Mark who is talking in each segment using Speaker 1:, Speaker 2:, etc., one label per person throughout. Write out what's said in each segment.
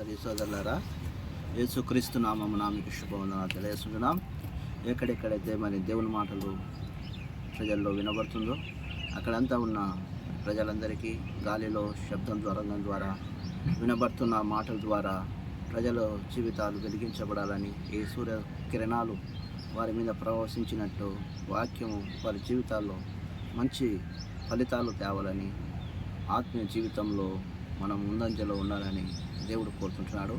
Speaker 1: సోదరి సోదరులారా, యేసుక్రీస్తు నామమున మీకు శుభవందనాలు తెలియజేస్తున్నాం. ఎక్కడెక్కడైతే మరి దేవుని మాటలు ప్రజల్లో వినబడుతుందో అక్కడంతా ఉన్న ప్రజలందరికీ గాలిలో శబ్దం తరంగం ద్వారా వినబడుతున్న మాటల ద్వారా ప్రజల జీవితాలు వెలిగించబడాలని, ఈ సూర్య కిరణాలు వారి మీద ప్రవశించినట్టు వాక్యము వారి జీవితాల్లో మంచి ఫలితాలు తేవాలని, ఆత్మీయ జీవితంలో మనం ముందంజలో ఉండాలని దేవుడు కోరుకుంటున్నాడు.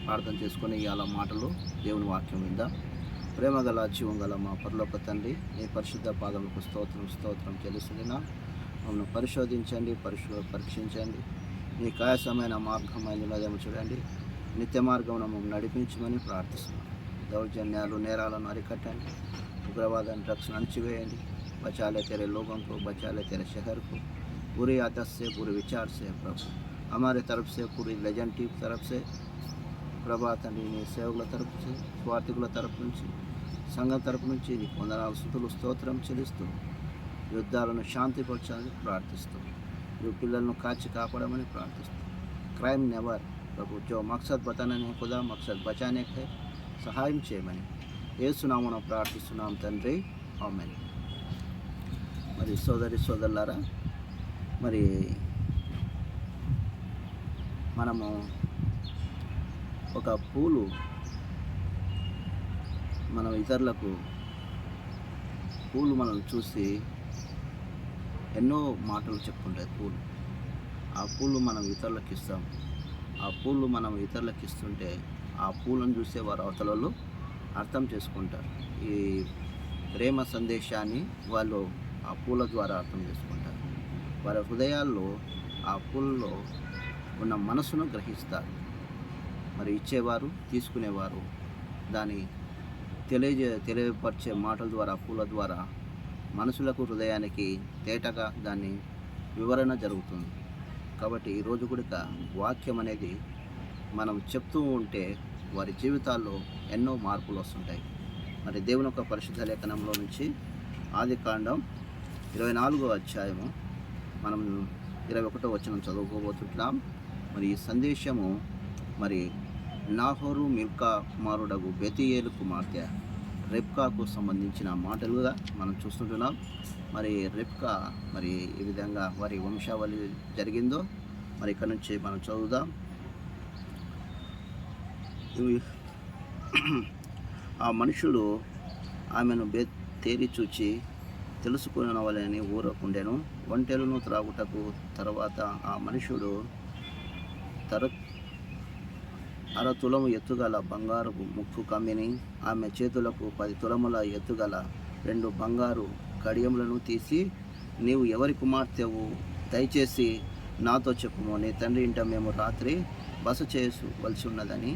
Speaker 1: ప్రార్థన చేసుకొని ఇవాళ మాటలు దేవుని వాక్యం విందాం. ప్రేమ గల జీవం గల మా పరలోక తండ్రి, నీ పరిశుద్ధ పాదములకు స్తోత్రం చెల్లిస్తున్నా. మమ్మల్ని పరిశోధించండి, పరీక్షించండి. నీ కాయసమైన మార్గమైనదేమో చూడండి. నిత్య మార్గమును మమ్మల్ని నడిపించమని ప్రార్థిస్తున్నాం. దౌర్జన్యాలు నేరాలను అరికట్టండి. ఉగ్రవాదాన్ని రక్షణ అణచివేయండి. बचाले तेरे लोगों को, बचाले तेरे शहर को बुरी आदत से, बुरे विचार से प्रभु हमारे तरफ से, पूरी लेजेंड टीम तरफ से ప్రభా తండ్రి, నీ సేవకుల తరపు నుంచి, స్వార్థికుల తరపు నుంచి, సంఘం తరపు నుంచి నీకు వందనాలు స్తుతులు స్తోత్రం చెల్లిస్తూ యుద్ధాలను శాంతిపరచాలని ప్రార్థిస్తూ ఈ పిల్లలను కాచి కాపాడమని ప్రార్థిస్తూ క్రైమ్ నెవర్ ప్రభు జో మక్సద్ బతానే ఖుదా మక్సద్ బచానే హై సహాయం చేయమని యేసునామమున ప్రార్థిస్తున్నాం తండ్రి, ఆమేన్. మరి సోదరి సోదరులారా, మరి మనము ఒక పూలు మనం ఇతరులకు పూలు మనం చూసి ఎన్నో మాటలు చెప్పుకుంటాయి. ఆ పూలు మనం ఇతరులకు ఇస్తాం. ఆ పూలు మనం ఇతరులకు ఇస్తుంటే ఆ పూలను చూసే వారు అవతలలో అర్థం చేసుకుంటారు. ఈ ప్రేమ సందేశాన్ని వాళ్ళు ఆ పూల ద్వారా అర్థం చేసుకుంటారు. వారి హృదయాల్లో ఆ పూలలో ఉన్న మనసును గ్రహిస్తారు. మరి ఇచ్చేవారు, తీసుకునేవారు దాన్ని తెలియపరిచే మాటల ద్వారా, పూల ద్వారా మనసులకు, హృదయానికి తేటగా దాన్ని వివరణ జరుగుతుంది. కాబట్టి ఈరోజు కూడా వాక్యం అనేది మనం చెప్తూ ఉంటే వారి జీవితాల్లో ఎన్నో మార్పులు వస్తుంటాయి. మరి దేవుని యొక్క పరిశుద్ధ లేఖనంలో నుంచి ఆదికాండం 24వ అధ్యాయము మనం 21వ వచనం చదువుకోబోతున్నాం. మరి ఈ సందేశము మరి నాహోరు మిల్కా కుమారుడగు బెతీయేలు కుమార్తె రెబ్కాకు సంబంధించిన మాటలుగా మనం చూస్తుంటున్నాం. మరి రెబ్కా మరి ఈ విధంగా వారి వంశావళి జరిగిందో మరి ఇక్కడ నుంచి మనం చదువుదాం. ఆ మనుషుడు ఆమెను తేరి చూచి తెలుసుకునవలని ఊరకుండెను. ఒంటెలను త్రాగుటకు తర్వాత ఆ మనుషుడు అర తులము ఎత్తుగల బంగారు ముక్కు కమ్మిని, ఆమె చేతులకు 10 తులముల ఎత్తుగల 2 బంగారు కడియములను తీసి, నీవు ఎవరి కుమార్తెవు? దయచేసి నాతో చెప్పుము. నీ తండ్రి ఇంట మేము రాత్రి బస చేయవలసి ఉన్నదని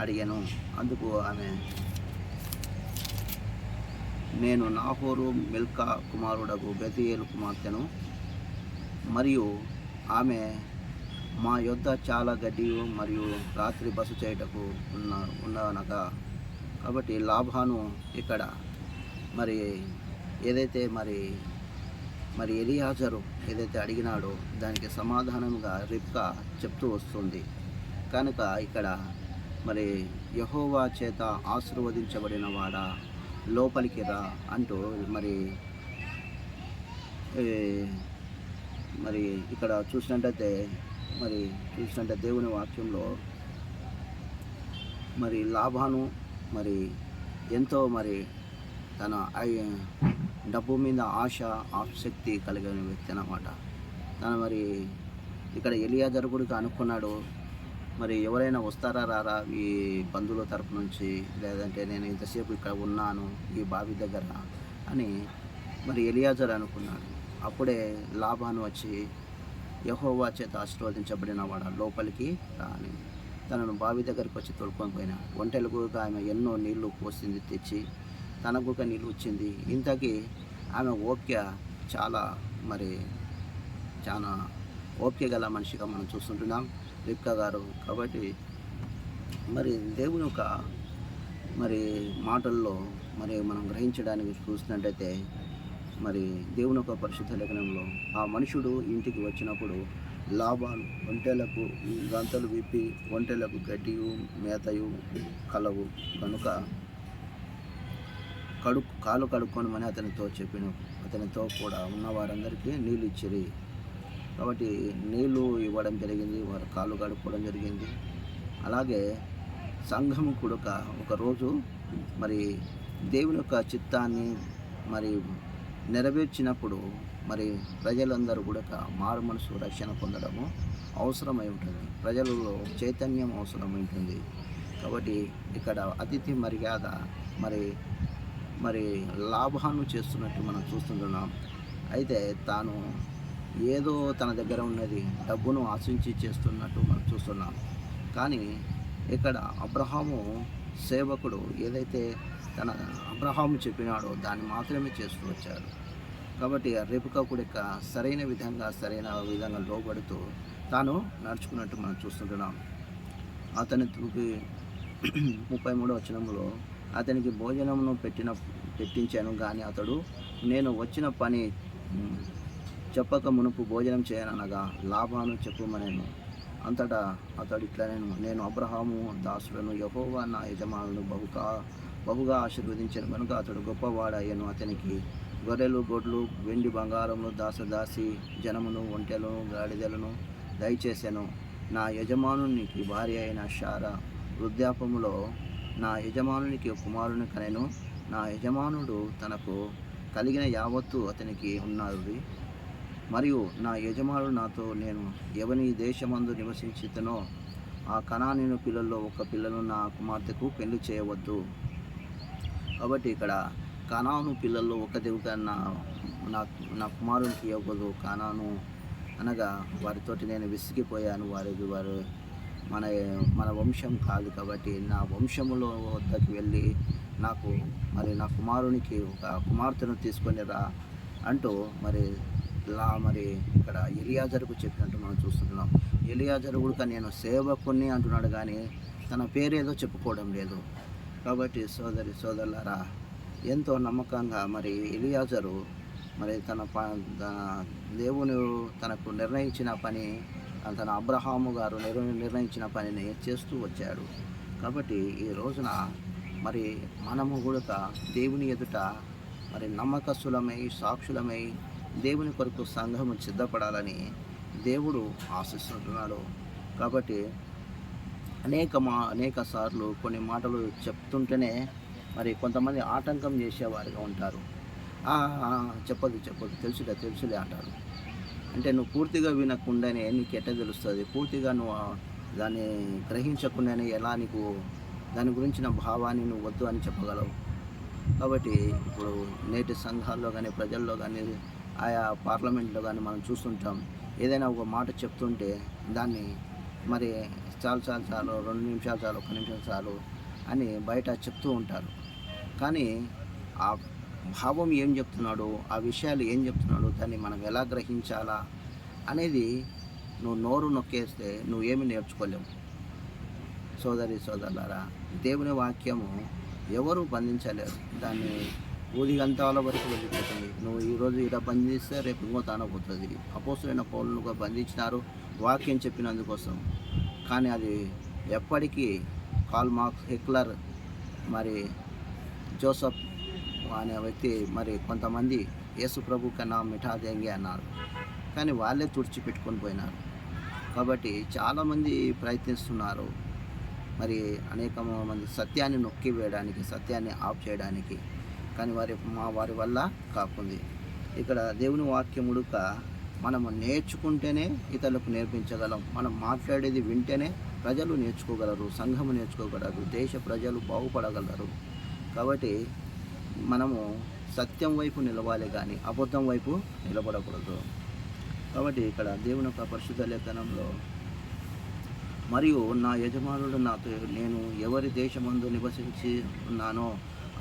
Speaker 1: అడిగాను. అందుకు ఆమె, నేను నాహోరు మిల్కా కుమారుడగు బెతీయేలు కుమార్తెను, మరియు ఆమె మా యొద్ద చాలా గడ్డి మరియు రాత్రి బస చేయుటకు ఉన్ననగా. కాబట్టి లాభాను ఇక్కడ మరి ఏదైతే మరి ఎలియాజరు ఏదైతే అడిగినాడో దానికి సమాధానంగా రిబ్కా చెప్తూ వస్తుంది. కనుక ఇక్కడ మరి యెహోవా చేత ఆశీర్వదించబడిన వాడా లోపలికి రా అంటూ మరి ఇక్కడ చూసినట్టయితే దేవుని వాక్యంలో మరి లాభాను మరి ఎంతో మరి తన డబ్బు మీద ఆసక్తి కలిగిన వ్యక్తి అన్నమాట. తను మరి ఇక్కడ ఎలియాజరు కూడా అనుకున్నాడు, మరి ఎవరైనా వస్తారా రారా ఈ బంధువుల తరపు నుంచి, లేదంటే నేను ఇంతసేపు ఇక్కడ ఉన్నాను ఈ బావి దగ్గర అని మరి ఎలియాజరు అనుకున్నాడు. అప్పుడే లాభాను వచ్చి, యెహోవా చేత ఆశీర్వదించబడిన వాడు లోపలికి రాని తనను బావి దగ్గరికి వచ్చి తోలుకొని పోయినా. ఒంటెలకు ఆమె ఎన్నో నీళ్లు పోసింది, తెచ్చి తనకు నీళ్ళు ఇచ్చింది. ఇంతకీ ఆమె ఓపిక చాలా ఓపిక గల మనిషిగా మనం చూస్తుంటున్నాం రిబ్కా గారు. కాబట్టి మరి దేవుని యొక్క మరి మాటల్లో మరి మనం గ్రహించడానికి చూసినట్టయితే మరి దేవుని యొక్క పరిశుద్ధ లేఖనంలో ఆ మనుషుడు ఇంటికి వచ్చినప్పుడు లాభాలు ఒంటెలకు గంతలు విప్పి ఒంటెలకు గడ్డియు మేతయు కలవు కనుక కాలు కడుక్కొనమని అతనితో చెప్పిన. అతనితో కూడా ఉన్న వారందరికీ నీళ్ళు ఇచ్చిరి. కాబట్టి నీళ్ళు ఇవ్వడం జరిగింది, వారు కాళ్ళు కడుక్కోవడం జరిగింది. అలాగే సంఘం కూడా ఒకరోజు మరి దేవుని యొక్క చిత్తాన్ని మరి నెరవేర్చినప్పుడు మరి ప్రజలందరూ కూడా మారు మనసు రక్షణ పొందడము అవసరమై ఉంటుంది. ప్రజలలో చైతన్యం అవసరమై ఉంటుంది. కాబట్టి ఇక్కడ అతిథి మర్యాద మరి లాభాన్ని చేస్తున్నట్టు మనం చూస్తుంటున్నాం. అయితే తాను ఏదో తన దగ్గర ఉన్నది డబ్బును ఆశించి చేస్తున్నట్టు మనం చూస్తున్నాం. కానీ ఇక్కడ అబ్రహాము సేవకుడు ఏదైతే అబ్రహాము చెప్పినాడో దాన్ని మాత్రమే చేస్తూ వచ్చాడు. కాబట్టి రెబెకా కూడా సరైన విధంగా లోబడుతూ తాను నడుచుకున్నట్టు మనం చూస్తుంటున్నాం. అతనికి 33వ వచనంలో అతనికి భోజనమును పెట్టించాను కానీ అతడు నేను వచ్చిన పని చెప్పక మునుపు భోజనం చేయననగా లాభాను చెప్పుమనేను. అంతటా అతడు ఇట్లా నేను అబ్రహాము దాసులను యెహోవా నా యజమానులను బహుగా ఆశీర్వదించాను కనుక అతడు గొప్పవాడయ్యను. అతనికి గొర్రెలు గొడ్లు వెండి బంగారములు దాసదాసి జనమును ఒంటెలను గాడిదలను దయచేశాను. నా యజమానునికి భార్య అయిన శారా వృద్ధాపములో నా యజమానునికి కుమారుని కనెను. నా యజమానుడు తనకు కలిగిన యావత్తు అతనికి ఉన్నది. మరియు నా యజమానుడు నాతో నేను ఎవని దేశమందు నివసించుతనో ఆ కనానీయుని పిల్లల్లో ఒక పిల్లను నా కుమార్తెకు పెళ్లి చేయవద్దు. కాబట్టి ఇక్కడ కనాను పిల్లల్లో ఒక దేవుగా నా కుమారునికి ఇవ్వదు. కనాను అనగా వారితోటి నేను విసిగిపోయాను. వారు మన వంశం కాదు. కాబట్టి నా వంశములో వద్దకు వెళ్ళి నా కుమారునికి ఒక కుమార్తెను తీసుకొని రా అంటూ మరి ఇక్కడ ఎలియాజరుకు చెప్పినట్టు మనం చూస్తున్నాం. ఎలియాజరు కూడా నేను సేవకుని అంటున్నాడు కానీ తన పేరేదో చెప్పుకోవడం లేదు. కాబట్టి సోదరులారా ఎంతో నమ్మకంగా మరి ఎలియాజరు మరి తన దేవుని తనకు నిర్ణయించిన పని తన అబ్రహాము గారు నిర్ణయించిన పనిని చేస్తూ వచ్చాడు. కాబట్టి ఈ రోజున మరి మనము కూడా దేవుని ఎదుట మరి నమ్మకస్తులమై సాక్షులమై దేవుని కొరకు సంఘము సిద్ధపడాలని దేవుడు ఆశిస్తుంటున్నాడు. కాబట్టి అనేక సార్లు కొన్ని మాటలు చెప్తుంటేనే మరి కొంతమంది ఆటంకం చేసేవారుగా ఉంటారు. చెప్పదు తెలుసులే అంటారు. అంటే నువ్వు పూర్తిగా వినకుండానే నీకు ఎట్లా తెలుస్తుంది? పూర్తిగా నువ్వు దాన్ని గ్రహించకుండానే ఎలా నీకు దాని గురించిన భావాన్ని నువ్వు వద్దు అని చెప్పగలవు? కాబట్టి ఇప్పుడు నేటి సంఘాల్లో కానీ ప్రజల్లో కానీ ఆయా పార్లమెంట్లో కానీ మనం చూస్తుంటాం. ఏదైనా ఒక మాట చెప్తుంటే దాన్ని మరి చాలు 2 నిమిషాలు చాలు 1 నిమిషం చాలు అని బయట చెప్తూ ఉంటారు. కానీ ఆ భావం ఏం చెప్తున్నాడు, ఆ విషయాలు ఏం చెప్తున్నాడు, దాన్ని మనం ఎలా గ్రహించాలా అనేది నువ్వు నోరు నొక్కేస్తే నువ్వేమి నేర్చుకోలేవు. సోదరులారా దేవుని వాక్యము ఎవరు బంధించలేరు. దాన్ని ఊదిగంతాల వరకు వెళ్ళిపోతుంది. నువ్వు ఈరోజు ఇలా బంధిస్తే రేపు ఇంకో తానపోతుంది. అపోస్తులైన పౌలును బంధించినారు వాక్యం చెప్పినందుకోసం. కానీ అది ఎప్పటికీ కార్ల్ మార్క్స్, హిట్లర్, మరి జోసెఫ్ అనే వ్యక్తి మరి కొంతమంది యేసు ప్రభు కన్నా మిఠా దేంగే అన్నారు. కానీ వాళ్ళే తుడిచిపెట్టుకొని పోయినారు. కాబట్టి చాలామంది ప్రయత్నిస్తున్నారు మరి అనేక మంది సత్యాన్ని నొక్కి వేయడానికి, సత్యాన్ని ఆఫ్ చేయడానికి. కానీ వారి వల్ల కాకుంది. ఇక్కడ దేవుని వాక్యముడుక మనము నేర్చుకుంటేనే ఇతరులకు నేర్పించగలం. మనం మాట్లాడేది వింటేనే ప్రజలు నేర్చుకోగలరు, సంఘము నేర్చుకోగలరు, దేశ ప్రజలు బాగుపడగలరు. కాబట్టి మనము సత్యం వైపు నిలవాలి కానీ అబద్ధం వైపు నిలబడకూడదు. కాబట్టి ఇక్కడ దేవుని యొక్క పరిశుద్ధ లేఖనంలో మరియు నా యజమానుడు నాతో నేను ఎవరి దేశమందు నివసించి ఉన్నానో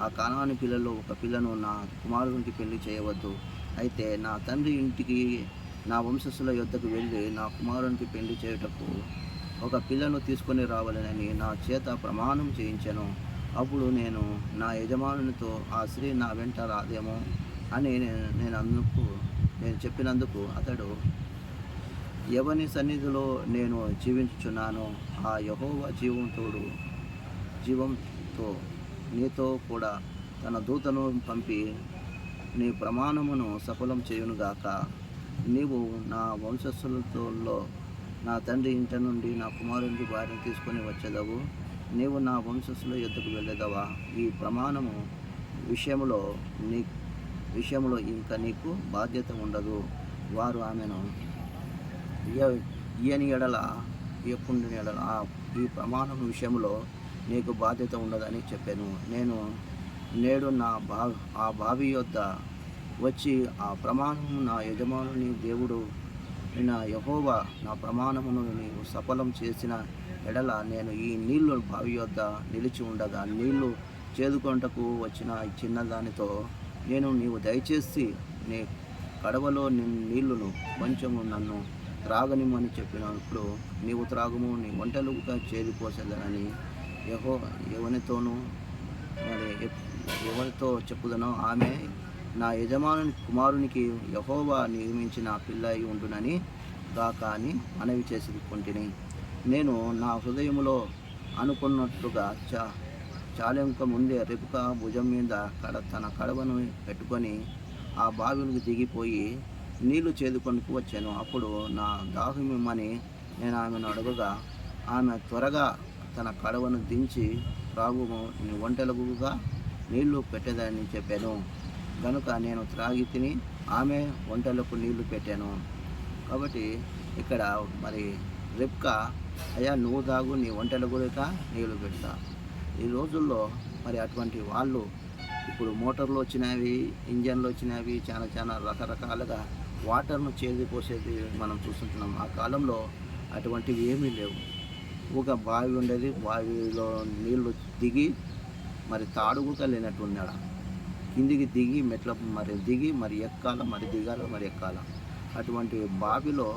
Speaker 1: ఆ కానాని పిల్లలో ఒక పిల్లను నా కుమారునికి పెళ్లి చేయవద్దు. అయితే నా తండ్రి ఇంటికి నా వంశస్థుల యొద్దకు వెళ్ళి నా కుమారునికి పెళ్లి చేయుటకు ఒక పిల్లను తీసుకొని రావాలని నా చేత ప్రమాణం చేయించాను. అప్పుడు నేను నా యజమానునితో ఆ స్త్రీ నా వెంట రాదేమో అని నేను చెప్పినందుకు అతడు ఎవని సన్నిధిలో నేను జీవించుచున్నానో ఆ యెహోవా జీవంతో నీతో కూడా తన దూతను పంపి నీ ప్రమాణమును సఫలం చేయునుగాక. నీవు నా వంశస్థులతో నా తండ్రి ఇంటి నుండి నా కుమారునికి భార్యను తీసుకొని వచ్చేదవు. నీవు నా వంశస్థుల యొద్దకు వెళ్ళేదవా? ఈ ప్రమాణము విషయంలో ఇంకా నీకు బాధ్యత ఉండదు. వారు ఆమెను ఇయని ఎడల ఇయకుండిన ఎడల ఈ ప్రమాణం విషయంలో నీకు బాధ్యత ఉండదని చెప్పాను. నేను నేడు ఆ బావి యొద్ద వచ్చి ఆ ప్రమాణము నా యజమానుని దేవుడు నా యెహోవా నా ప్రమాణమును నీవు సఫలం చేసిన ఎడల నేను ఈ నీళ్లు బావి యొద్ద నిలిచి ఉండగా నీళ్లు చేదుకొనుటకు వచ్చిన ఈ చిన్నదానితో నీవు దయచేసి నీ కడవలో నీళ్లును కొంచెము నన్ను త్రాగనిమ్మని చెప్పినప్పుడు నీవు త్రాగుము, నీ ఒంటెలుగా చేదిపోసేదనని ఎవరితో చెప్పుదనో ఆమె నా యజమానుని కుమారునికి యెహోవా నియమించిన పిల్ల అయి ఉండునని గాక అని మనవి చేసి కొంటిని. నేను నా హృదయములో అనుకున్నట్లుగా చాలెంక ముందే రెబెకా భుజం మీద తన కడవను పెట్టుకొని ఆ బావిలోకి దిగిపోయి నీళ్లు చేదుకొనుకు వచ్చాను. అప్పుడు నా దాహమిమ్మని నేను ఆమెను అడగగా ఆమె త్వరగా తన కడవను దించి త్రాగుము, ఒంటెలుగుగా నీళ్లు పెట్టేదని చెప్పాను. కనుక నేను త్రాగి తిని ఆమె ఒంటెలకు నీళ్లు పెట్టాను. కాబట్టి ఇక్కడ మరి రెబ్కా, అయ్యా నువ్వు తాగు, నీ ఒంటెలకు నీళ్లు పెడతా. ఈ రోజుల్లో మరి అటువంటి వాళ్ళు ఇప్పుడు మోటార్లు వచ్చినవి, ఇంజన్లు వచ్చినవి, చాలా రకరకాలుగా వాటర్ను చేదిపోసేది మనం చూస్తుంటున్నాం. ఆ కాలంలో అటువంటివి ఏమీ లేవు. ఒక బావి ఉండేది, బావిలో నీళ్లు దిగి మరి తాడుగుగా లేనట్టు ఉన్నాడు. కిందికి దిగి మరి ఎక్కాల. అటువంటి బావిలో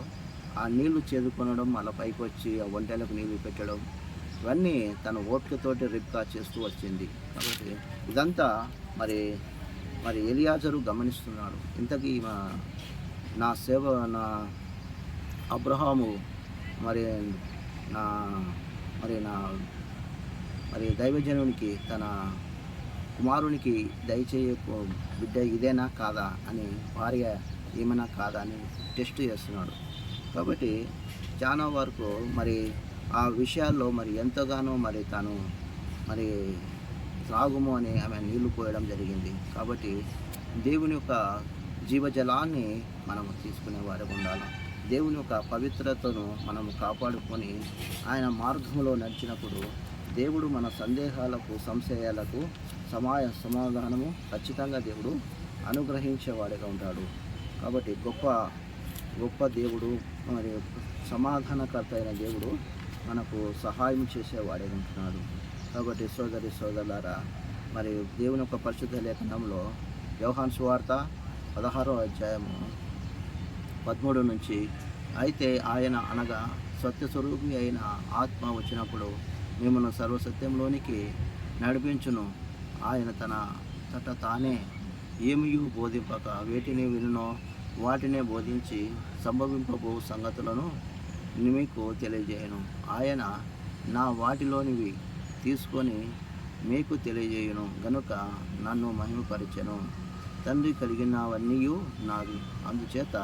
Speaker 1: ఆ నీళ్లు చేదుకొనడం, మళ్ళీ పైకి వచ్చి ఆ ఒంటెలకు నీళ్లు పెట్టడం, ఇవన్నీ తన ఓపికతోటి రెబ్కా చేస్తూ వచ్చింది. కాబట్టి ఇదంతా మరి ఎలియాజరు గమనిస్తున్నాడు. ఇంతకీ నా అబ్రహాము మరి దైవజనునికి తన కుమారునికి దయచేయ బిడ్డ ఇదేనా కాదా అని, భార్య ఏమైనా కాదా అని టెస్ట్ చేస్తున్నాడు. కాబట్టి చాలా వరకు మరి ఆ విషయాల్లో మరి ఎంతగానో మరి తను మరి త్రాగుము అని ఆమె నీళ్లు పోయడం జరిగింది. కాబట్టి దేవుని యొక్క జీవజలాన్ని మనము తీసుకునే వారు ఉండాలి. దేవుని యొక్క పవిత్రతను మనము కాపాడుకొని ఆయన మార్గంలో నడిచినప్పుడు దేవుడు మన సందేహాలకు, సంశయాలకు సమాధానము ఖచ్చితంగా దేవుడు అనుగ్రహించేవాడిగా ఉంటాడు. కాబట్టి గొప్ప దేవుడు, మరి సమాధానకర్త అయిన దేవుడు మనకు సహాయం చేసేవాడే ఉంటున్నాడు. కాబట్టి సోదరులారా, మరి దేవుని యొక్క పరిశుద్ధ లేఖనంలో యోహాను సువార్త 16వ అధ్యాయము 13 నుంచి, అయితే ఆయన అనగా సత్యస్వరూపి అయిన ఆత్మ వచ్చినప్పుడు మిమ్మల్ని సర్వసత్యంలోనికి నడిపించును. ఆయన తానే ఏమియు బోధింపక వేటిని వినునో వాటినే బోధించి సంభవింపబో సంగతులను మీకు తెలియజేయను. ఆయన నా వాటిలోనివి తీసుకొని మీకు తెలియజేయును గనుక నన్ను మహిమపరిచెను. తండ్రి కలిగినవన్నీ నాది, అందుచేత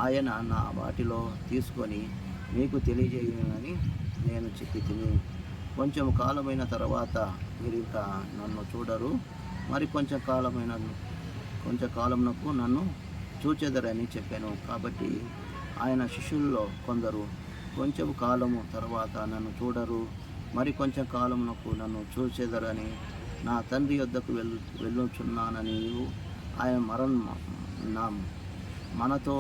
Speaker 1: ఆయన నా వాటిలో తీసుకొని మీకు తెలియజేయునని నేను చెప్పి తిని, కొంచెం కాలమైన తర్వాత మీరు ఇంకా నన్ను చూడరు, మరి కొంచెం కాలమునకు నన్ను చూచెదరని చెప్పాను. కాబట్టి ఆయన శిష్యుల్లో కొందరు కొంచెం కాలము తర్వాత నన్ను చూడరు, మరి కొంచెం కాలమునకు నన్ను చూచెదరని నా తండ్రి యొద్దకు వెళ్ళుచున్నానని ఆయన మనతో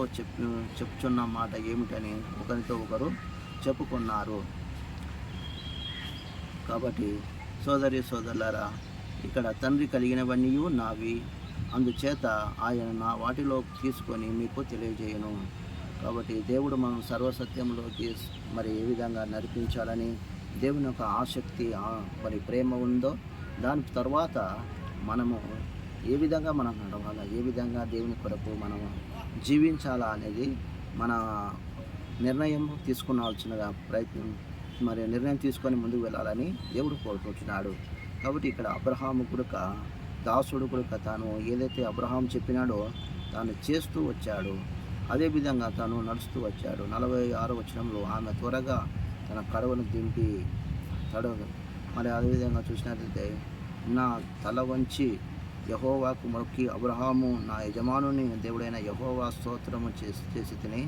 Speaker 1: చెప్పుచున్న మాట ఏమిటని ఒకరితో ఒకరు చెప్పుకున్నారు. కాబట్టి సోదరులారా, ఇక్కడ తండ్రి కలిగినవన్నీ నావి, అందుచేత ఆయన నా వాటిలో తీసుకొని మీకు తెలియజేయను. కాబట్టి దేవుడు మనం సర్వసత్యంలోకి మరి ఏ విధంగా నడిపించాలని దేవుని యొక్క ఆసక్తి మరి ప్రేమ ఉందో, దాని తర్వాత మనము ఏ విధంగా మనం నడవాలా, ఏ విధంగా దేవుని కొరకు మనము జీవించాలా అనేది నిర్ణయం తీసుకున్నాల్సినగా నిర్ణయం తీసుకొని ముందుకు వెళ్ళాలని దేవుడు కోరుకుంటున్నాడు. కాబట్టి ఇక్కడ అబ్రహాము కొడుక, దాసుడు కొడుక, తాను ఏదైతే అబ్రహాం చెప్పినాడో తాను చేస్తూ వచ్చాడు. అదేవిధంగా తాను నడుస్తూ వచ్చాడు. 46వ వచనంలో ఆమె త్వరగా తన కడవను దింపి మరి అదేవిధంగా చూసినట్లయితే, నా తల వంచి యెహోవాకు మొక్కి అబ్రహాము నా యజమానుని దేవుడైన యెహోవా స్తోత్రము చేసి తిని,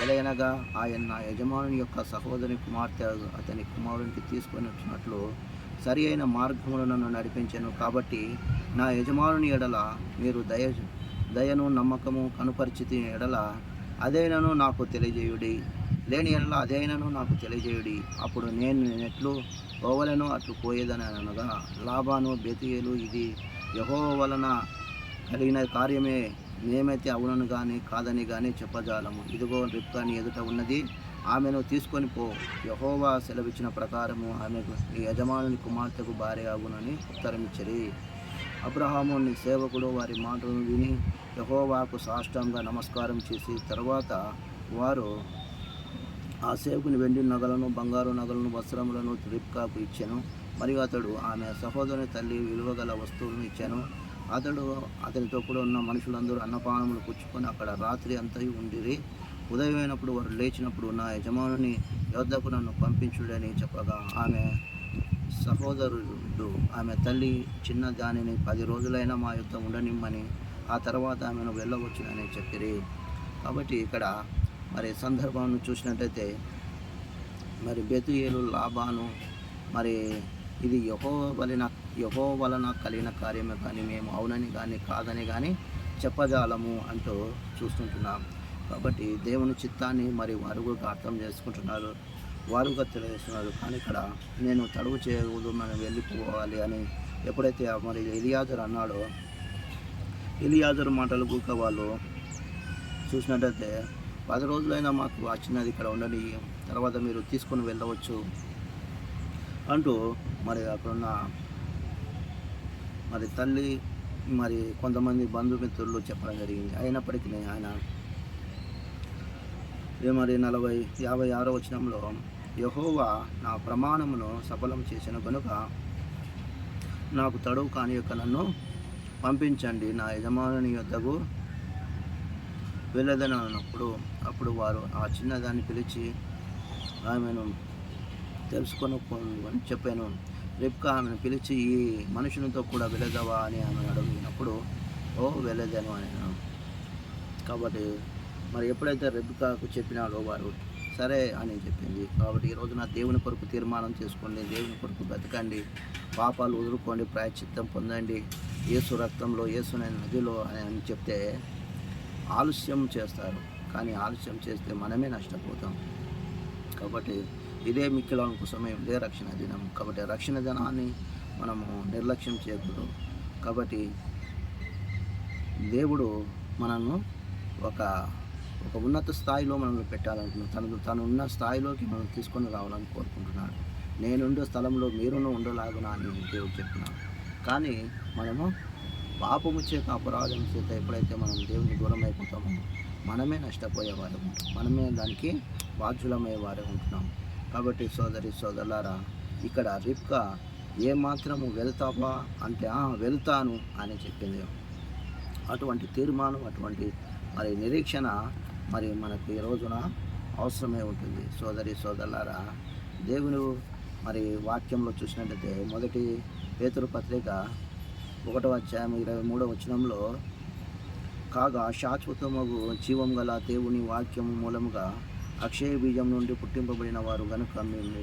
Speaker 1: ఎలయనగా ఆయన నా యజమానుని యొక్క సహోదరి కుమార్తె అతని కుమారునికి తీసుకొని వచ్చినట్లు సరి అయిన మార్గములను నన్ను నడిపించాను. కాబట్టి నా యజమానుని ఎడల మీరు దయను నమ్మకము కనుపరిచితి ఎడల అదైనను నాకు తెలియజేయుడి, లేని ఎడల అదైనను నాకు తెలియజేయుడి, అప్పుడు నేను ఎట్లు పోవలను అట్లు పోయేదని అనగా, లాబాను బెతుయేలు ఇది యెహోవా వలన కలిగిన కార్యమే, మేమైతే అవునను కానీ కాదని కానీ చెప్పజాలము. ఇదిగో రిబ్కా నీ ఎదుట ఉన్నది, ఆమెను తీసుకొని పో, యెహోవా సెలవిచ్చిన ప్రకారము ఆమెకు నీ యజమానుని కుమార్తెకు భార్య అగునని ఉత్తరమిచ్చరి. అబ్రహాము నీ సేవకుడు వారి మాటలను విని యెహోవాకు సాష్టాంగ నమస్కారం చేసి తర్వాత వారు ఆ సేవకుని వెండి నగలను, బంగారు నగలను, వస్త్రములను రిబ్కాకు ఇచ్చాను. మరియు అతడు ఆమె సహోదరుని తల్లి విలువగల వస్తువులను ఇచ్చాను. అతనితో కూడా ఉన్న మనుషులందరూ అన్నపానములు పుచ్చుకొని అక్కడ రాత్రి అంతయు ఉండిరి. ఉదయమైనప్పుడు వారు లేచినప్పుడు, నా యజమానుని యొద్దకు నన్ను పంపించుడని చెప్పగా, ఆమె సహోదరుడు ఆమె తల్లి చిన్న దానిని 10 రోజులైనా మా యొద్ద ఉండనిమ్మని, ఆ తర్వాత ఆమెను వెళ్ళవచ్చునని చెప్పిరి. కాబట్టి ఇక్కడ మరి సందర్భాన్ని చూసినట్టయితే, మరి బెతుయేలు, లాబాను, మరి ఇది యెహోవా వలన కలిగిన కార్యమే కానీ మేము అవునని కానీ కాదని కానీ చెప్పజాలము అంటూ చూస్తుంటున్నాం. కాబట్టి దేవుని చిత్తాన్ని మరి వారు కూడా అర్థం చేసుకుంటున్నారు, వారుగా తెలియజేస్తున్నారు. కానీ ఇక్కడ నేను తడువు చేయకూడదు, మనం వెళ్ళిపోవాలి అని ఎప్పుడైతే మరి ఎలియాజరు అన్నాడో, ఎలియాజరు మాటలు కూడా వాళ్ళు చూసినట్టయితే, 10 రోజులైనా మాకు ఆ చిన్నది ఇక్కడ ఉండని, తర్వాత మీరు తీసుకొని వెళ్ళవచ్చు అంటూ మరి అక్కడున్న మరి తల్లి మరి కొంతమంది బంధుమిత్రులు చెప్పడం జరిగింది. అయినప్పటికీ ఆయన మరి 56వ వచనంలో, యెహోవా నా ప్రమాణమును సఫలం చేసిన కనుక నాకు తడువు కాని యొక్క నన్ను పంపించండి, నా యజమానుని యొద్దకు వెళ్ళదని అన్నప్పుడు, అప్పుడు వారు ఆ చిన్నదాన్ని పిలిచి ఆమెను తెలుసుకొని చెప్పాను. రిబ్కా ఆమెను పిలిచి, ఈ మనుషునితో కూడా వెళ్ళదవా అని ఆమెను అడిగినప్పుడు, వెళ్ళదను అని. కాబట్టి మరి ఎప్పుడైతే రిబ్కాకు చెప్పినాడో వారు సరే అని చెప్పింది. కాబట్టి ఈరోజున దేవుని కొరకు తీర్మానం చేసుకోండి, దేవుని కొరకు బ్రతకండి, పాపాలు వదులుకోండి, ప్రాయశ్చిత్తం పొందండి, యేసు రక్తంలో, యేసు నదిలో అని చెప్తే ఆలస్యం చేస్తారు. కానీ ఆలస్యం చేస్తే మనమే నష్టపోతాం. కాబట్టి ఇదే మిక్కిలాంటి సమయం, ఇదే రక్షణ దినం. కాబట్టి రక్షణ దినాన్ని మనము నిర్లక్ష్యం చేయకూడదు. కాబట్టి దేవుడు మనను ఒక ఉన్నత స్థాయిలో మనల్ని పెట్టాలనుకుంటున్నాడు. తను ఉన్న స్థాయిలోకి మనం తీసుకొని రావాలని కోరుకుంటున్నాడు. నేనుండే స్థలంలో మీరును ఉండలాగున అని దేవుడు చెప్పినాడు. కానీ మనము పాపము చేత, అపరాధం చేత ఎప్పుడైతే మనం దేవుని దూరం అయిపోతామో మనమే నష్టపోయేవారు ఉంటాం, మనమే దానికి బాధ్యులమయ్యేవారే ఉంటున్నాం. కాబట్టి సోదరులారా, ఇక్కడ రిబ్కా ఏమాత్రము వెళ్తావా అంటే వెళ్తాను అని చెప్పింది. అటువంటి తీర్మానం, అటువంటి మరి నిరీక్షణ మరి మనకు ఈ రోజున అవసరమే ఉంటుంది. సోదరులారా, దేవుని మరి వాక్యంలో చూసినట్లయితే మొదటి పేతురు పత్రిక 1వ అధ్యాయం 23వ వచనంలో, కాగా శాశ్వతమగు జీవం గల దేవుని వాక్యము మూలముగా అక్షయ బీజం నుండి పుట్టింపబడిన వారు గనుక మేము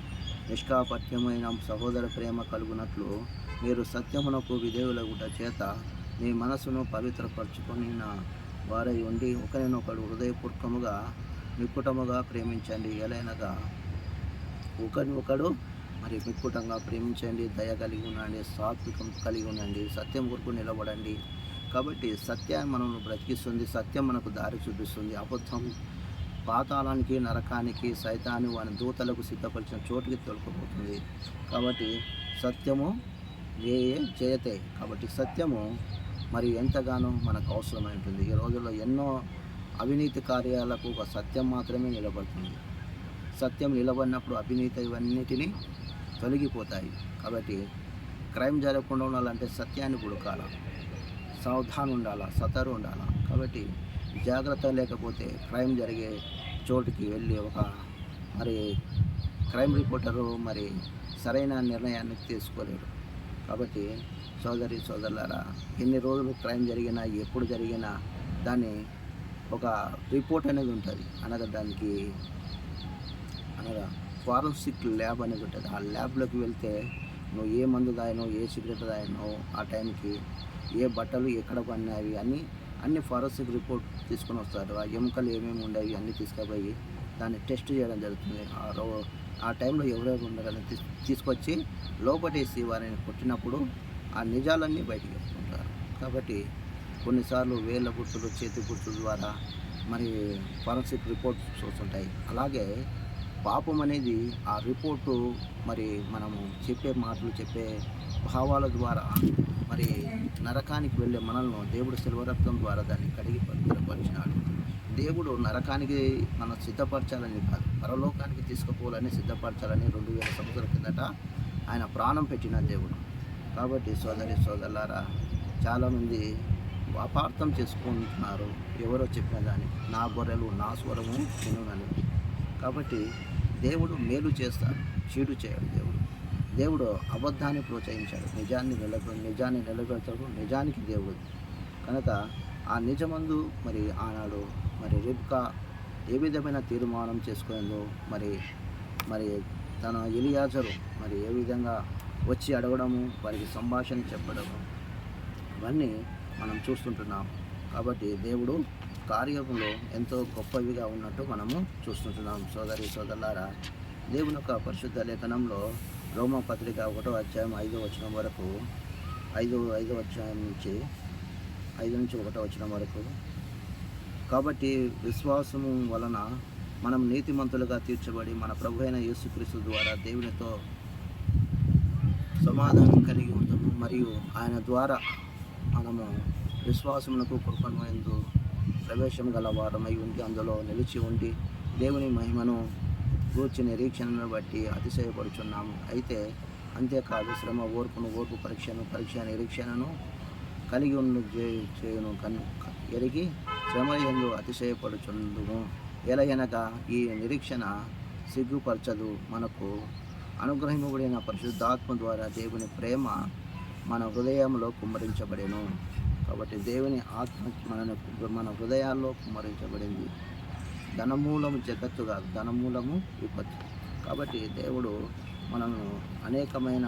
Speaker 1: నిష్కాపట్యమైన సహోదర ప్రేమ కలుగునట్లు మీరు సత్యమునకు విధేయులగుట చేత మీ మనసును పవిత్రపరచుకొని వారై ఉండి ఒకరినొకడు హృదయపూర్వకముగా మిక్కుటముగా ప్రేమించండి. ఎలైనగా ఒకరినొకడు మరి మిక్కుటంగా ప్రేమించండి, దయ కలిగి ఉండండి, సాత్వికం కలిగి ఉండండి, సత్యం కొరకు నిలబడండి. కాబట్టి సత్యాన్ని మనల్ని బ్రతికిస్తుంది, సత్యం మనకు దారి చూపిస్తుంది. అబద్ధం పాతాళానికి, నరకానికి, సైతాను వాని దూతలకు సిద్ధపరిచిన చోటుకి తొలకపోతుంది. కాబట్టి సత్యము జయతే. కాబట్టి సత్యము మరి ఎంతగానో మనకు అవసరమై ఉంటుంది. ఈ రోజుల్లో ఎన్నో అవినీతి కార్యాలకు ఒక సత్యం మాత్రమే నిలబడుతుంది. సత్యం నిలబడినప్పుడు అవినీతి ఇవన్నిటినీ తొలగిపోతాయి. కాబట్టి క్రైమ్ జరగకుండా ఉండాలంటే సత్యాన్ని పుడకాల, సావధానం ఉండాలా, సతరు ఉండాలా. కాబట్టి జాగ్రత్త లేకపోతే క్రైమ్ జరిగే చోటుకి వెళ్ళి మరి క్రైమ్ రిపోర్టరు మరి సరైన నిర్ణయాన్ని తీసుకోలేడు. కాబట్టి సోదరి సోదరులారా, ఎన్ని రోజులు క్రైమ్ జరిగినా ఎప్పుడు జరిగినా దాన్ని ఒక రిపోర్ట్ అనేది ఉంటుంది. అనగా ఫారెన్సిక్ ల్యాబ్ అనేది ఉంటుంది. ఆ ల్యాబ్లోకి వెళ్తే నువ్వు ఏ మందు తాగినో, ఏ సిగరెట్ తాగినో, ఆ టైంకి ఏ బట్టలు ఎక్కడ పడినాయి అన్ని ఫారెన్సిక్ రిపోర్ట్ తీసుకొని వస్తారు. ఆ ఎముకలు ఏమేమి ఉండేవి అన్నీ తీసుకుపోయి దాన్ని టెస్ట్ చేయడం జరుగుతుంది. ఆ టైంలో ఎవరెవరు ఉండాలని తీసుకొచ్చి లోపటేసి వారిని కొట్టినప్పుడు ఆ నిజాలన్నీ బయటికి వస్తుంటారు. కాబట్టి కొన్నిసార్లు వేళ్ళ గుర్తులు, చేతి గుర్తుల ద్వారా మరి ఫారెన్సిక్ రిపోర్ట్స్ వస్తుంటాయి. అలాగే పాపం అనేది ఆ రిపోర్టు మరి మనము చెప్పే మాటలు, చెప్పే భావాల ద్వారా మరి నరకానికి వెళ్ళే మనల్ని దేవుడు శిలువ రక్తం ద్వారా దాన్ని కడిగి పవిత్రపరిచినాడు. దేవుడు నరకానికి మనం సిద్ధపరచాలని కాదు, పరలోకానికి తీసుకుపోవాలని సిద్ధపరచాలని 2000 సంవత్సరాల కిందట ఆయన ప్రాణం పెట్టిన దేవుడు. కాబట్టి సోదరి సోదరులారా, చాలామంది అపార్థం చేసుకుంటున్నారు. ఎవరో చెప్పిన దాన్ని, నా గొర్రెలు నా స్వరము వినునని. కాబట్టి దేవుడు మేలు చేస్తాడు, చీడు చేయడు. దేవుడు అబద్ధాన్ని ప్రోత్సహించాడు, నిజాన్ని నిలబెడతాడు. నిజానికి దేవుడు కనుక ఆ నిజమందు మరి ఆనాడు మరి రిబ్కా ఏ విధమైన తీర్మానం చేసుకుందో, మరి తన ఎలియాజరు మరి ఏ విధంగా వచ్చి అడగడము, వారికి సంభాషణ చెప్పడము, ఇవన్నీ మనం చూస్తుంటున్నాం. కాబట్టి దేవుడు కార్యములో ఎంతో గొప్పవిగా ఉన్నట్టు మనము చూస్తుంటున్నాం. సోదరి సోదరులారా, దేవుని యొక్క పరిశుద్ధ లేఖనంలో రోమపత్రిక 1వ అధ్యాయం 5వ వచనం వరకు, 5వ అధ్యాయం నుంచి 5 నుంచి 1వ వచనం వరకు, కాబట్టి విశ్వాసము వలన మనం నీతిమంతులుగా తీర్చబడి మన ప్రభు అయిన యేసుక్రీస్తు ద్వారా దేవునితో సమాధానం కలిగి ఉంటాము. మరియు ఆయన ద్వారా మనము విశ్వాసమునకు కృపణమైందు ప్రవేశం గల వారమై ఉండి అందులో నిలిచి ఉండి దేవుని మహిమను గూర్చి నిరీక్షణను బట్టి అతిశయపడుచున్నాము. అయితే అంతేకాదు, శ్రమ ఓర్పు పరీక్ష నిరీక్షణను కలిగి చేయును ఎరిగి శ్రమ యందు అతిశయపడుచుందుము. ఎలయనగా ఈ నిరీక్షణ సిగ్గుపరచదు, మనకు అనుగ్రహింపబడిన పరిశుద్ధాత్మ ద్వారా దేవుని ప్రేమ మన హృదయంలో కుమ్మరించబడెను. కాబట్టి దేవుని ఆత్మ మన హృదయాల్లో కుమ్మరించబడింది. ధనమూలము జగత్తు కాదు, ధనమూలము విపత్తు. కాబట్టి దేవుడు మనను అనేకమైన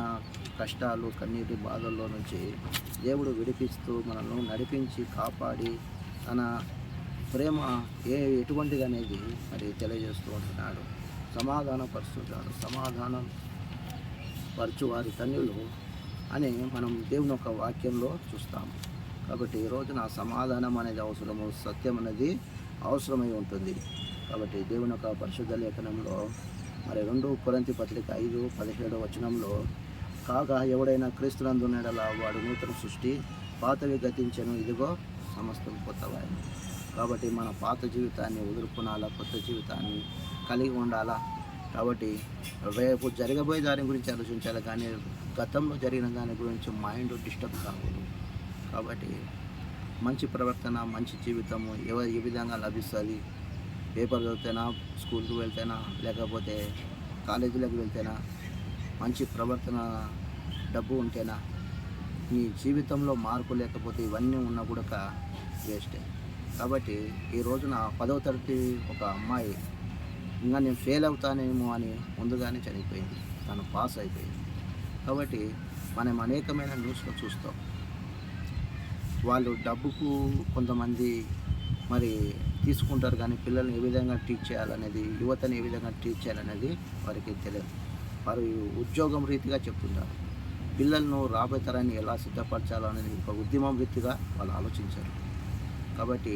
Speaker 1: కష్టాలు, కన్నీటి బాధల్లో నుంచి దేవుడు విడిపిస్తూ మనల్ని నడిపించి కాపాడి తన ప్రేమ ఎటువంటిది అనేది మరి తెలియజేస్తూ ఉంటున్నాడు. సమాధానపరుస్తుంటాడు. సమాధానం పరచువారి ధన్యులు అని మనం దేవుని యొక్క వాక్యంలో చూస్తాము. కాబట్టి ఈ రోజున సమాధానం అనేది అవసరము, సత్యం అనేది అవసరమై ఉంటుంది. కాబట్టి దేవుని యొక్క పరిశుద్ధ లేఖనంలో మరి 2 కొరింథీ పత్రిక 5:17 వచనంలో, కాగా ఎవడైనా క్రీస్తునందున్నడలా వాడు నూతన సృష్టి, పాతవి గతించెను, ఇదిగో సమస్తం కొత్తవాయి. కాబట్టి మన పాత జీవితాన్ని వదులుకునాలా, కొత్త జీవితాన్ని కలిగి ఉండాలా. కాబట్టి రేపు జరగబోయే దాని గురించి ఆలోచించాలి, కానీ గతంలో జరిగిన దాని గురించి మైండ్ డిస్టర్బ్ కాకూడదు. కాబట్టి మంచి ప్రవర్తన, మంచి జీవితము ఏ విధంగా లభిస్తుంది? పేపర్ చదివితేనా, స్కూల్కి వెళ్తేనా, లేకపోతే కాలేజీలకు వెళ్తేనా, మంచి ప్రవర్తన, డబ్బు ఉంటేనా? నీ జీవితంలో మార్పు లేకపోతే ఇవన్నీ ఉన్నా కూడా వేస్టే. కాబట్టి ఈ రోజున 10వ తరగతి ఒక అమ్మాయి ఇంకా నేను ఫెయిల్ అవుతానేమో అని ముందుగానే చనిపోయింది, తను పాస్ అయిపోయింది. కాబట్టి మనం అనేకమైన న్యూస్లో చూస్తాం. వాళ్ళు డబ్బుకు కొంతమంది మరి తీసుకుంటారు, కానీ పిల్లల్ని ఏ విధంగా టీచ్ చేయాలనేది, యువతని ఏ విధంగా టీచ్ చేయాలనేది వారికి తెలియదు. వారు ఉద్యోగం రీతిగా చెప్తుంటారు. పిల్లలను రాబోయే తరాన్ని ఎలా సిద్ధపరచాలనేది ఒక ఉద్యమం రీతిగా వాళ్ళు ఆలోచించారు. కాబట్టి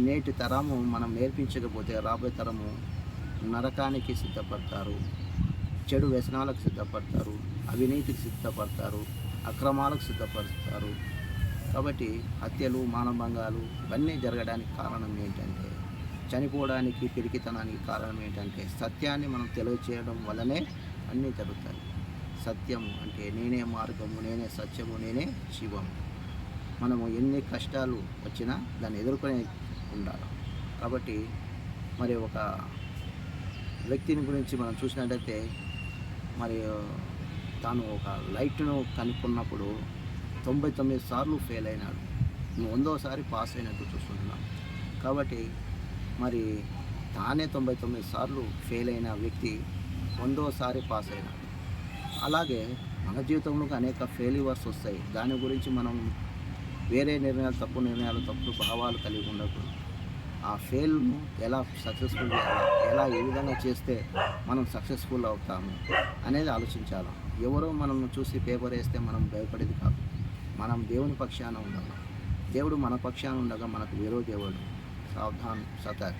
Speaker 1: నేటి తరము మనం నేర్పించకపోతే రాబోయే తరము నరకానికి సిద్ధపడతారు, చెడు వ్యసనాలకు సిద్ధపడతారు, అవినీతికి సిద్ధపడతారు, అక్రమాలకు చనిపోవడానికి పిరికితనానికి కారణం ఏంటంటే సత్యాన్ని మనం తెలియచేయడం వల్లనే అన్నీ జరుగుతాయి. సత్యం అంటే నేనే మార్గము, నేనే సత్యము, నేనే జీవము. మనము ఎన్ని కష్టాలు వచ్చినా దాన్ని ఎదుర్కొనే ఉండాలి. కాబట్టి మరి ఒక వ్యక్తిని గురించి మనం చూసినట్టయితే మరి తాను ఒక లైట్ను కనుక్కున్నప్పుడు 99 సార్లు ఫెయిల్ అయినాడు. 100వసారి పాస్ అయినట్టు చూస్తుంటున్నాం. కాబట్టి మరి తానే 99 సార్లు ఫెయిల్ అయిన వ్యక్తి 100వసారి పాస్ అయినాడు. అలాగే మన జీవితంలో అనేక ఫెయిల్యూర్స్ వస్తాయి. దాని గురించి మనం వేరే నిర్ణయాలు, తప్పు నిర్ణయాలు, తప్పుడు భావాలు కలిగి ఉండకూడదు. ఆ ఫెయిల్ను ఎలా సక్సెస్ఫుల్ చేయాలి, ఎలా ఏ విధంగా చేస్తే మనం సక్సెస్ఫుల్ అవుతాము అనేది ఆలోచించాలి. ఎవరో మనం చూసి పేపర్ వేస్తే మనం భయపడేది కాదు. మనం దేవుని పక్షాన ఉండాలి. దేవుడు మన పక్షాన ఉండగా మనకు వేరే దేవుడు సావధాన్ సతర్.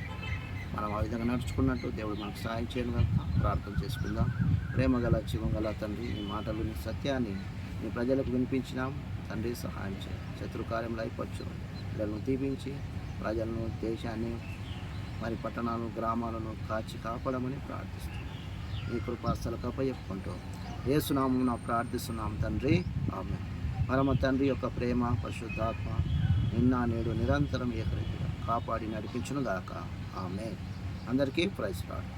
Speaker 1: మనం ఆ విధంగా నడుచుకున్నట్టు దేవుడు మనకు సహాయం చేయడం కనుక ప్రార్థన చేసుకుందాం. ప్రేమగల జీవంగల తండ్రి, నీ మాటలు, నీ సత్యాన్ని నీ ప్రజలకు వినిపించినాం తండ్రి. సహాయం చేయండి. శత్రు కార్యంలో అయిపోవచ్చు పిల్లలను దీపించి ప్రజలను, దేశాన్ని, మరి పట్టణాలను, గ్రామాలను కాపాడమని ప్రార్థిస్తున్నాం. నీ కృపాస్థలకు అప్పచెప్పుకుంటూ యేసునామమున ప్రార్థిస్తున్నాం తండ్రి. ఆమేన్. పరమ తండ్రి యొక్క ప్రేమ, పరిశుద్ధాత్మ నిన్న నేడు నిరంతరం ఏకరీతిగా కాపాడి నడిపించును గాక. ఆమేన్. అందరికీ ప్రైజ్ లార్డ్.